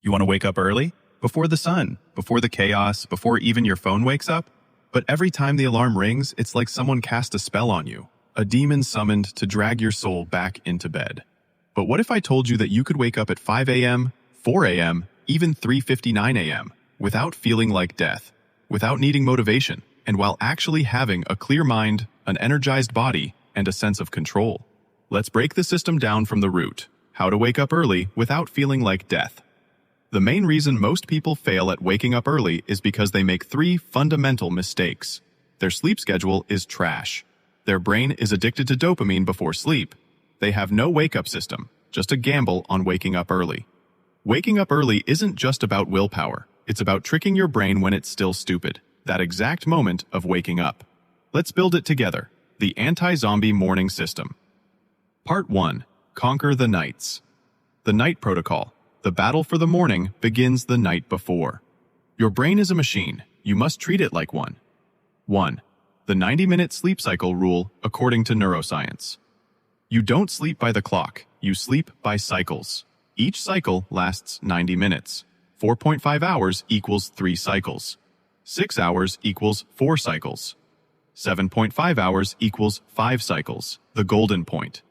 You want to wake up early? Before the sun, before the chaos, before even your phone wakes up? But every time the alarm rings, it's like someone cast a spell on you, a demon summoned to drag your soul back into bed. But what if I told you that you could wake up at 5 a.m., 4 a.m., even 3:59 a.m., without feeling like death, without needing motivation, and while actually having a clear mind, an energized body, and a sense of control? Let's break the system down from the root. How to wake up early without feeling like death. The main reason most people fail at waking up early is because they make three fundamental mistakes. Their sleep schedule is trash. Their brain is addicted to dopamine before sleep. They have no wake-up system, just a gamble on waking up early. Waking up early isn't just about willpower. It's about tricking your brain when it's still stupid, that exact moment of waking up. Let's build it together, the anti-zombie morning system. Part 1. Conquer the nights. The night protocol. The battle for the morning begins the night before. Your brain is a machine. You must treat it like one. 1. The 90-minute sleep cycle rule according to neuroscience. You don't sleep by the clock. You sleep by cycles. Each cycle lasts 90 minutes. 4.5 hours equals 3 cycles. 6 hours equals 4 cycles. 7.5 hours equals 5 cycles, the golden point.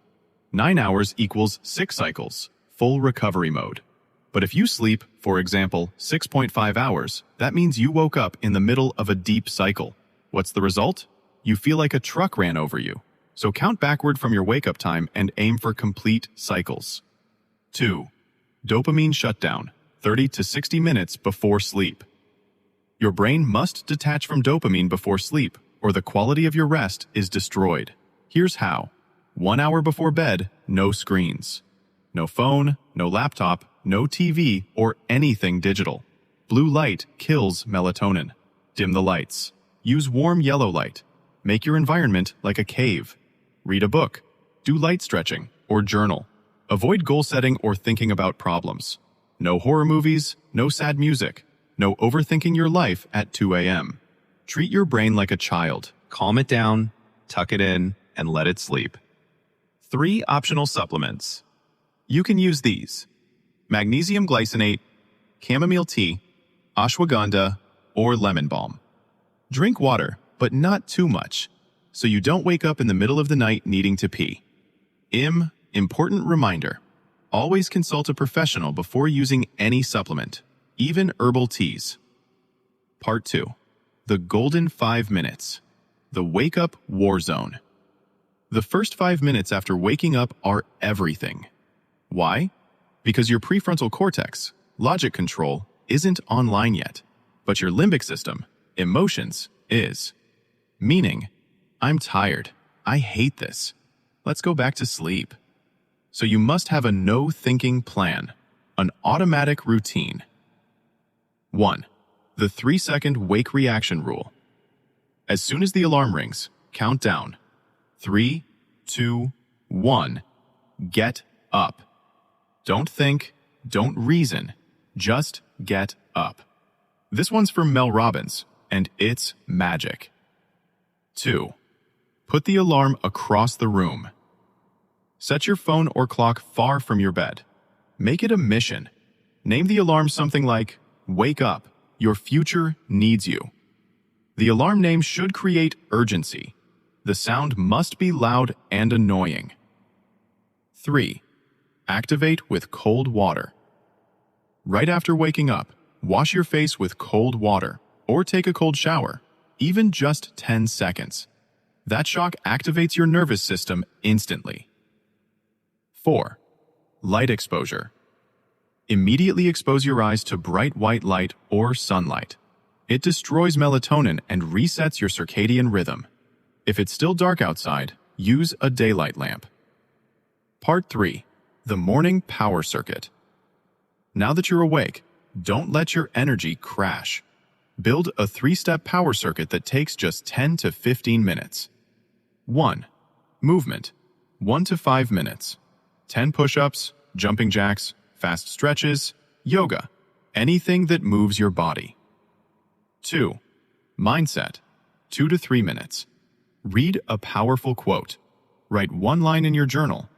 9 hours equals 6 cycles, full recovery mode. But if you sleep, for example, 6.5 hours, that means you woke up in the middle of a deep cycle. What's the result? You feel like a truck ran over you. So count backward from your wake-up time and aim for complete cycles. 2. Dopamine shutdown, 30 to 60 minutes before sleep. Your brain must detach from dopamine before sleep, or the quality of your rest is destroyed. Here's how. 1 hour before bed, no screens. No phone, no laptop, no TV, or anything digital. Blue light kills melatonin. Dim the lights. Use warm yellow light. Make your environment like a cave. Read a book. Do light stretching or journal. Avoid goal setting or thinking about problems. No horror movies, no sad music. No overthinking your life at 2 a.m. Treat your brain like a child. Calm it down, tuck it in, and let it sleep. 3 optional supplements. You can use these: magnesium glycinate, chamomile tea, ashwagandha, or lemon balm. Drink water, but not too much, so you don't wake up in the middle of the night needing to pee. Important reminder: always consult a professional before using any supplement, even herbal teas. Part 2. The golden 5 minutes. The wake-up war zone. The first 5 minutes after waking up are everything. Why? Because your prefrontal cortex, logic control, isn't online yet, but your limbic system, emotions, is. Meaning, I'm tired. I hate this. Let's go back to sleep. So you must have a no-thinking plan, an automatic routine. 1. The 3-second wake reaction rule. As soon as the alarm rings, count down. 3, 2, 1. Get up. Don't think, don't reason, just get up. This one's from Mel Robbins, and it's magic. 2. Put the alarm across the room. Set your phone or clock far from your bed. Make it a mission. Name the alarm something like, "Wake up, your future needs you." The alarm name should create urgency. The sound must be loud and annoying. 3. Activate with cold water. Right after waking up, wash your face with cold water or take a cold shower, even just 10 seconds. That shock activates your nervous system instantly. 4. Light exposure. Immediately expose your eyes to bright white light or sunlight. It destroys melatonin and resets your circadian rhythm. If it's still dark outside, use a daylight lamp. Part 3. The morning power circuit. Now that you're awake, don't let your energy crash. Build a 3-step power circuit that takes just 10 to 15 minutes. 1. Movement. 1 to 5 minutes. 10 push-ups, jumping jacks, fast stretches, yoga. Anything that moves your body. 2. Mindset. 2 to 3 minutes. Read a powerful quote. Write one line in your journal.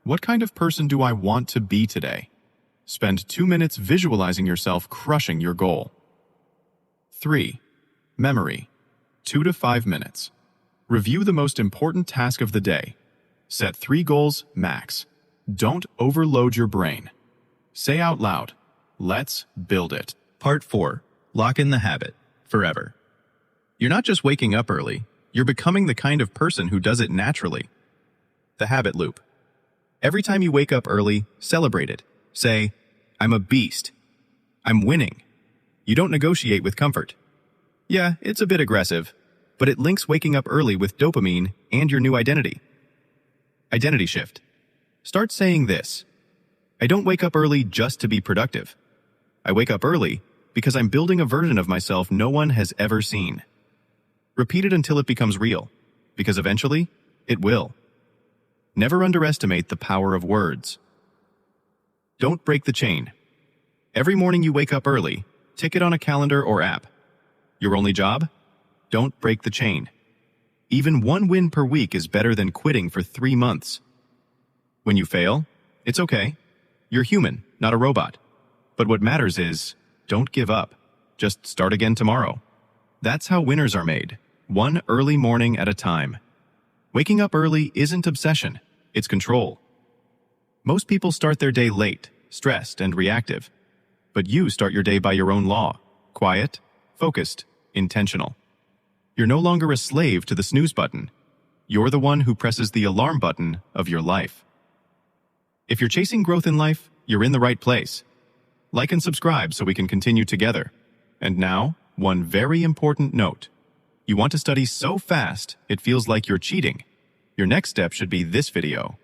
What kind of person do I want to be today? Spend 2 minutes visualizing yourself crushing your goal. 3. Memory. 2 to 5 minutes. Review the most important task of the day. Set 3 goals max. Don't overload your brain. Say out loud, let's build it. Part 4. Lock in the habit. Forever. You're not just waking up early, you're becoming the kind of person who does it naturally. The habit loop. Every time you wake up early, celebrate it. Say, I'm a beast. I'm winning. You don't negotiate with comfort. Yeah, it's a bit aggressive, but it links waking up early with dopamine and your new identity. Identity shift. Start saying this. I don't wake up early just to be productive. I wake up early because I'm building a version of myself no one has ever seen. Repeat it until it becomes real, because eventually, it will. Never underestimate the power of words. Don't break the chain. Every morning you wake up early, tick it on a calendar or app. Your only job? Don't break the chain. Even 1 win per week is better than quitting for 3 months. When you fail, it's okay. You're human, not a robot. But what matters is, don't give up. Just start again tomorrow. That's how winners are made, one early morning at a time. Waking up early isn't obsession, it's control. Most people start their day late, stressed, and reactive. But you start your day by your own law, quiet, focused, intentional. You're no longer a slave to the snooze button. You're the one who presses the alarm button of your life. If you're chasing growth in life, you're in the right place. Like and subscribe so we can continue together. And now, one very important note. You want to study so fast, it feels like you're cheating. Your next step should be this video.